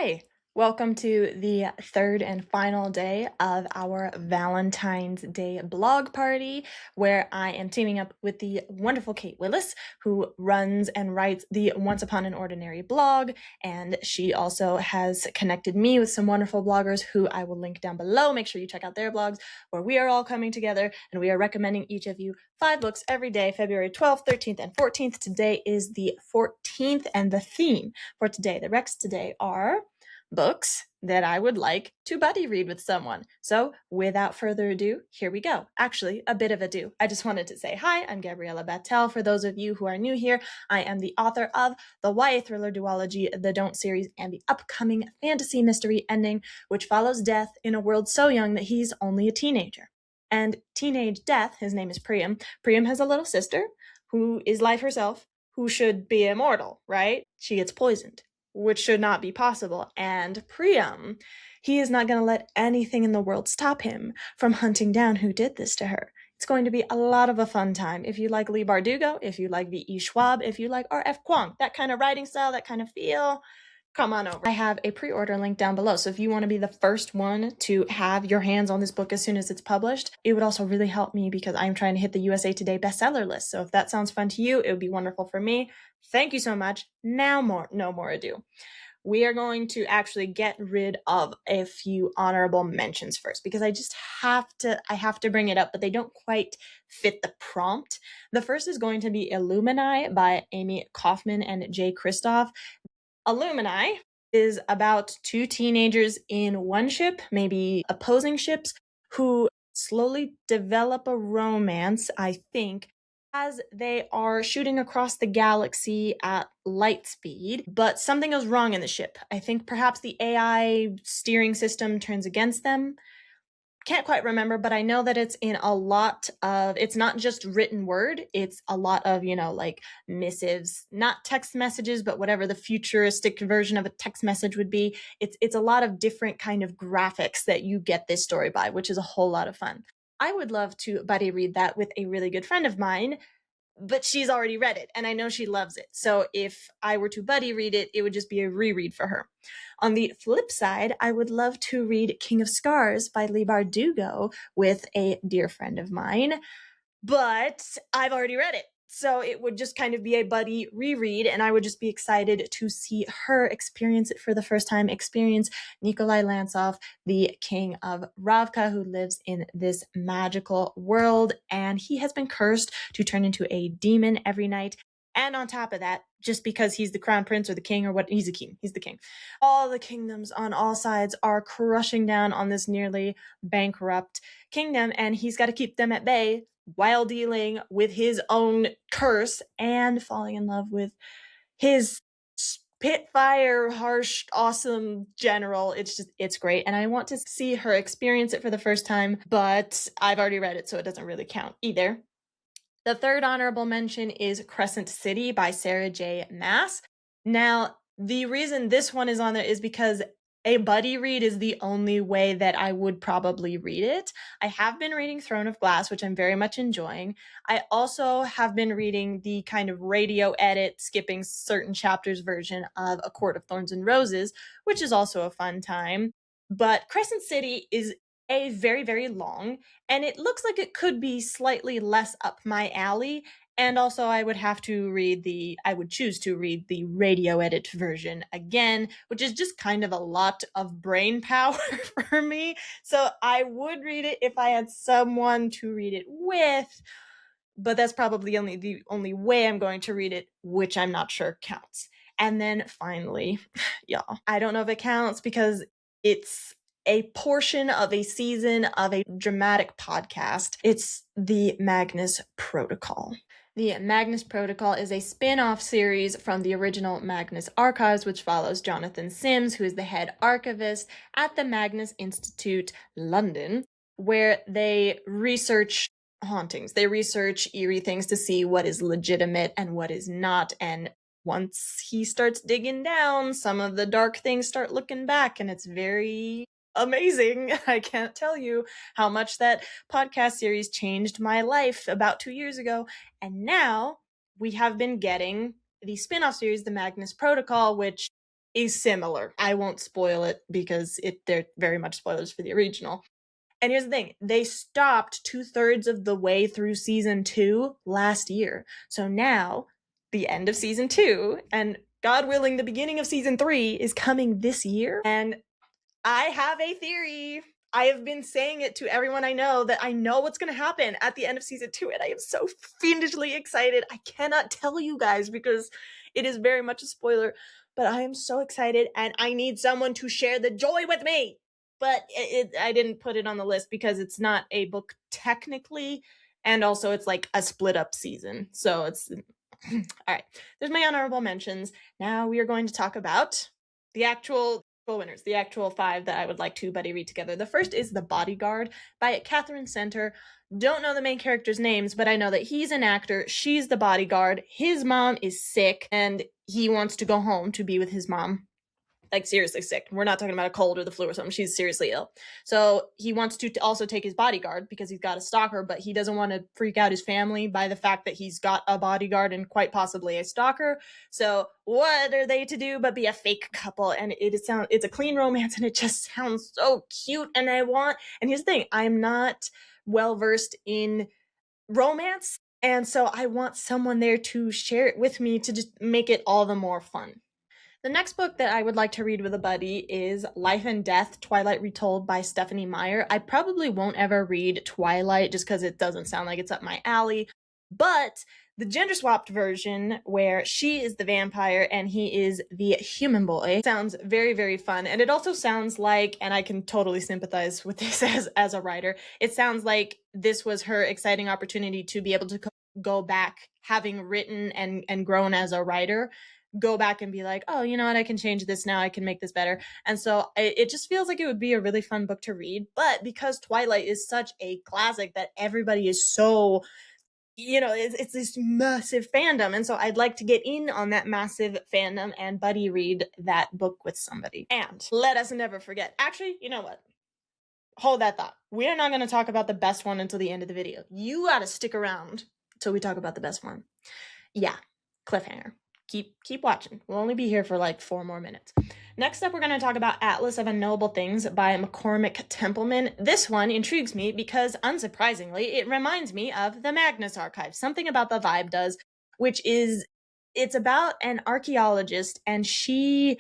Hi, welcome to the third and final day of our Valentine's Day blog party, where I am teaming up with the wonderful Kate Willis, who runs and writes the Once Upon an Ordinary blog, and she also has connected me with some wonderful bloggers who I will link down below. Make sure you check out their blogs, where we are all coming together, and we are recommending each of you 5 books every day, February 12th, 13th, and 14th. Today is the 14th, and the theme for today, the recs today, are books that I would like to buddy read with someone. So without further ado, here we go. Actually, a bit of ado. I just wanted to say hi, I'm Gabriella Batel. For those of you who are new here, I am the author of the YA thriller duology, The Don't series, and the upcoming fantasy mystery ending, which follows Death in a world so young that he's only a teenager. And teenage Death, his name is Priam. Priam has a little sister who is life herself, who should be immortal, right? She gets poisoned, which should not be possible. And Priam, he is not going to let anything in the world stop him from hunting down who did this to her. It's going to be a lot of a fun time. If you like Lee Bardugo, if you like V.E. Schwab, if you like R.F. Kuang, that kind of writing style, that kind of feel, come on over. I have a pre-order link down below, so if you want to be the first one to have your hands on this book as soon as it's published, it would also really help me because I'm trying to hit the USA Today bestseller list. So if that sounds fun to you, it would be wonderful for me. Thank you so much. Now no more ado. We are going to actually get rid of a few honorable mentions first because I have to bring it up, but they don't quite fit the prompt. The first is going to be Illumini by Amy Kaufman and Jay Kristoff. Illumini is about two teenagers in one ship, maybe opposing ships, who slowly develop a romance, I think, as they are shooting across the galaxy at light speed, but something goes wrong in the ship. I think perhaps the AI steering system turns against them. Can't quite remember, but I know that it's in a lot of, it's not just written word, it's a lot of, like missives, not text messages, but whatever the futuristic version of a text message would be. It's a lot of different kind of graphics that you get this story by, which is a whole lot of fun. I would love to buddy read that with a really good friend of mine, but she's already read it and I know she loves it. So if I were to buddy read it, it would just be a reread for her. On the flip side, I would love to read King of Scars by Lee Bardugo with a dear friend of mine, but I've already read it. So it would just kind of be a buddy reread, and I would just be excited to see her experience it for the first time, experience Nikolai Lantsov, the king of Ravka, who lives in this magical world, and he has been cursed to turn into a demon every night. And on top of that, just because he's the crown prince or the king or what, he's a king, he's the king. All the kingdoms on all sides are crushing down on this nearly bankrupt kingdom, and he's got to keep them at bay while dealing with his own curse and falling in love with his spitfire, harsh, awesome general. It's great. And I want to see her experience it for the first time, but I've already read it, so it doesn't really count either. The third honorable mention is Crescent City by Sarah J. Maas. Now, the reason this one is on there is because a buddy read is the only way that I would probably read it. I have been reading Throne of Glass, which I'm very much enjoying. I also have been reading the kind of radio edit, skipping certain chapters version of A Court of Thorns and Roses, which is also a fun time. But Crescent City is a very, very long, and it looks like it could be slightly less up my alley. And also I would choose to read the radio edit version again, which is just kind of a lot of brain power for me. So I would read it if I had someone to read it with, but that's probably the only way I'm going to read it, which I'm not sure counts. And then finally, y'all, I don't know if it counts because it's a portion of a season of a dramatic podcast. It's the Magnus Protocol. The Magnus Protocol is a spin-off series from the original Magnus Archives, which follows Jonathan Sims, who is the head archivist at the Magnus Institute, London, where they research hauntings. They research eerie things to see what is legitimate and what is not. And once he starts digging down, some of the dark things start looking back, and it's very amazing. I can't tell you how much that podcast series changed my life about 2 years ago. And now we have been getting the spin-off series, The Magnus Protocol, which is similar. I won't spoil it because they're very much spoilers for the original. And here's the thing, they stopped 2/3 of the way through season 2 last year. So now, the end of season 2, and God willing, the beginning of season 3 is coming this year. And I have a theory. I have been saying it to everyone I know that I know what's going to happen at the end of season 2, and I am so fiendishly excited. I cannot tell you guys because it is very much a spoiler, but I am so excited, and I need someone to share the joy with me. But I didn't put it on the list because it's not a book technically, and also it's like a split up season. So it's all right. There's my honorable mentions. Now we are going to talk about the actual winners, the actual 5 that I would like to buddy read together. The first is The Bodyguard by Catherine Center. Don't know the main characters' names, but I know that he's an actor. She's the bodyguard. His mom is sick, and he wants to go home to be with his mom. Like, seriously sick. We're not talking about a cold or the flu or something. She's seriously ill. So he wants to also take his bodyguard because he's got a stalker, but he doesn't want to freak out his family by the fact that he's got a bodyguard and quite possibly a stalker. So what are they to do but be a fake couple? And it's a clean romance, and it just sounds so cute. And here's the thing, I'm not well versed in romance, and so I want someone there to share it with me to just make it all the more fun. The next book that I would like to read with a buddy is Life and Death, Twilight Retold by Stephanie Meyer. I probably won't ever read Twilight just because it doesn't sound like it's up my alley, but the gender-swapped version where she is the vampire and he is the human boy sounds very, very fun. And it also sounds like, and I can totally sympathize with this as a writer, it sounds like this was her exciting opportunity to be able to go back, having written and grown as a writer, go back and be like, oh, you know what, I can change this now, I can make this better. And so it just feels like it would be a really fun book to read. But because Twilight is such a classic that everybody is so, it's this massive fandom, and so I'd like to get in on that massive fandom and buddy read that book with somebody. And let us never forget, actually, you know what, hold that thought, we're not going to talk about the best one until the end of the video. You got to stick around until we talk about the best one. Yeah, cliffhanger. Keep watching. We'll only be here for like 4 more minutes. Next up, we're going to talk about Atlas of Unknowable Things by McCormick Templeman. This one intrigues me because, unsurprisingly, it reminds me of the Magnus Archive. Something about the vibe does, which is, it's about an archaeologist, and she...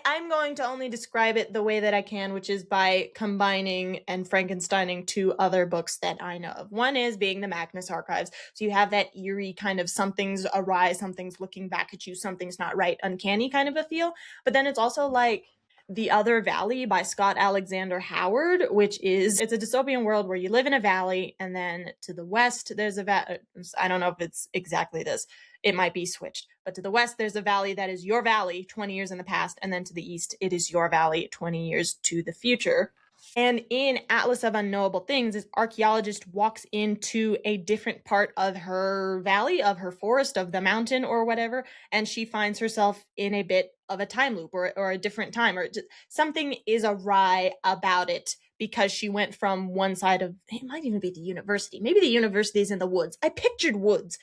I'm going to only describe it the way that I can, which is by combining and Frankensteining 2 other books that I know of. One is being the Magnus Archives. So you have that eerie kind of something's awry, something's looking back at you, something's not right, uncanny kind of a feel. But then it's also like The Other Valley by Scott Alexander Howard, which is, it's a dystopian world where you live in a valley, and then to the west, there's I don't know if it's exactly this. It might be switched. But to the west, there's a valley that is your valley 20 years in the past. And then to the east, it is your valley 20 years to the future. And in Atlas of Unknowable Things, this archaeologist walks into a different part of her valley, of her forest, of the mountain or whatever, and she finds herself in a bit of a time loop or a different time, or just, something is awry about it because she went from one side of, it might even be the university. Maybe the university is in the woods. I pictured woods.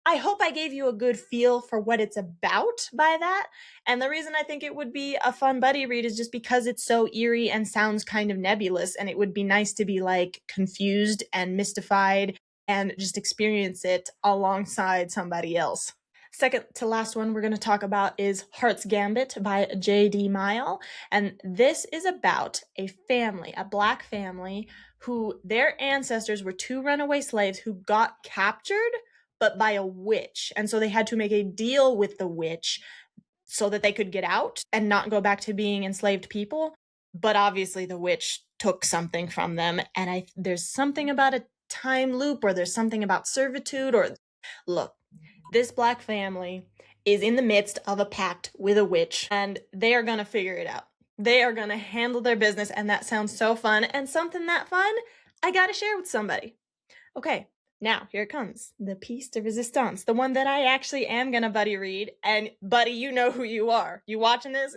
I hope I gave you a good feel for what it's about by that. And the reason I think it would be a fun buddy read is just because it's so eerie and sounds kind of nebulous, and it would be nice to be like confused and mystified and just experience it alongside somebody else. Second to last one we're going to talk about is Heart's Gambit by J.D. Mile. And this is about a family, a black family, who their ancestors were 2 runaway slaves who got captured, but by a witch. And so they had to make a deal with the witch so that they could get out and not go back to being enslaved people. But obviously the witch took something from them. And there's something about a time loop, or there's something about servitude, or look, this black family is in the midst of a pact with a witch, and they are going to figure it out. They are going to handle their business, and that sounds so fun. And something that fun, I got to share with somebody. Okay. Now, here it comes, the piece de resistance, the one that I actually am going to buddy read. And buddy, you know who you are. You watching this?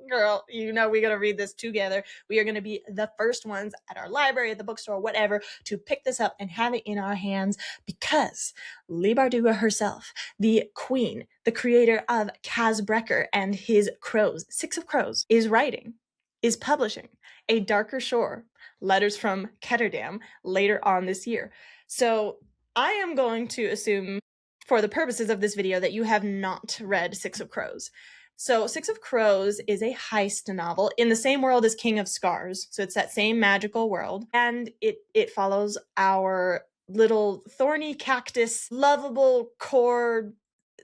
girl, you know we're going to read this together. We are going to be the first ones at our library, at the bookstore, whatever, to pick this up and have it in our hands because Leigh Bardugo herself, the queen, the creator of Kaz Brecker and his Crows, Six of Crows, is publishing A Darker Shore, Letters from Ketterdam, later on this year. So I am going to assume, for the purposes of this video, that you have not read Six of Crows. So Six of Crows is a heist novel in the same world as King of Scars. So it's that same magical world. And it follows our little thorny cactus, lovable core,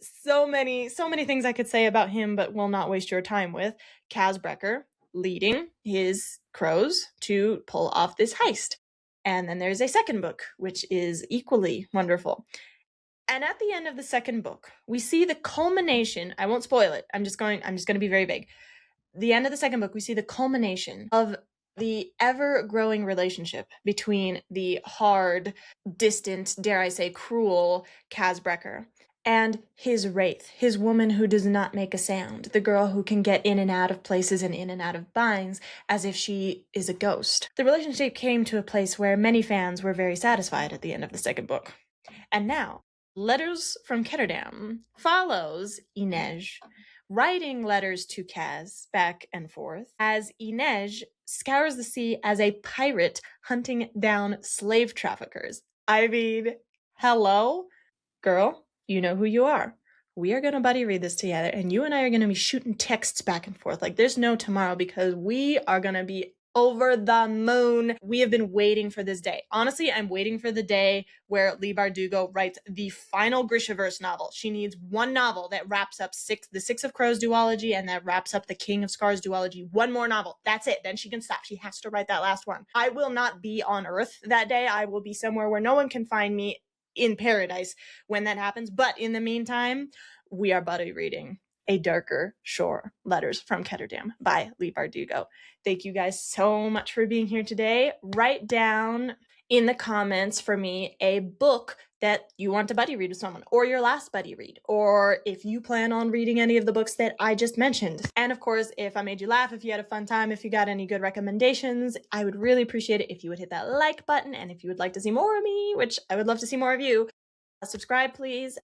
so many things I could say about him, but will not waste your time with. Kaz Brecker leading his crows to pull off this heist. And then there's a second book, which is equally wonderful. And at the end of the second book, we see the culmination. I won't spoil it. I'm just going to be very vague. The end of the second book, we see the culmination of the ever-growing relationship between the hard, distant, dare I say, cruel Kaz Brecker and his wraith, his woman who does not make a sound, the girl who can get in and out of places and in and out of binds as if she is a ghost. The relationship came to a place where many fans were very satisfied at the end of the second book. And now, Letters from Ketterdam follows Inej writing letters to Kaz back and forth as Inej scours the sea as a pirate hunting down slave traffickers. I mean, hello, girl, you know who you are. We are going to buddy read this together, and you and I are going to be shooting texts back and forth like there's no tomorrow because we are going to be over the moon. We have been waiting for this day. Honestly, I'm waiting for the day where Leigh Bardugo writes the final Grishaverse novel. She needs one novel that wraps up the Six of Crows duology and that wraps up the King of Scars duology. One more novel. That's it. Then she can stop. She has to write that last one. I will not be on Earth that day. I will be somewhere where no one can find me in paradise when that happens. But in the meantime, we are buddy reading A Darker Shore, Letters from Ketterdam by Leigh Bardugo. Thank you guys so much for being here today. Write down in the comments for me a book that you want to buddy read with someone, or your last buddy read, or if you plan on reading any of the books that I just mentioned. And of course, if I made you laugh, if you had a fun time, if you got any good recommendations, I would really appreciate it if you would hit that like button. And if you would like to see more of me, which I would love to see more of you, subscribe, please.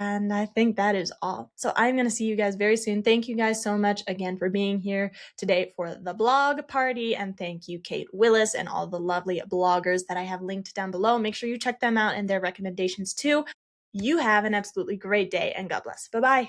And I think that is all. So I'm going to see you guys very soon. Thank you guys so much again for being here today for the blog party. And thank you, Kate Willis, and all the lovely bloggers that I have linked down below. Make sure you check them out and their recommendations too. You have an absolutely great day, and God bless. Bye-bye.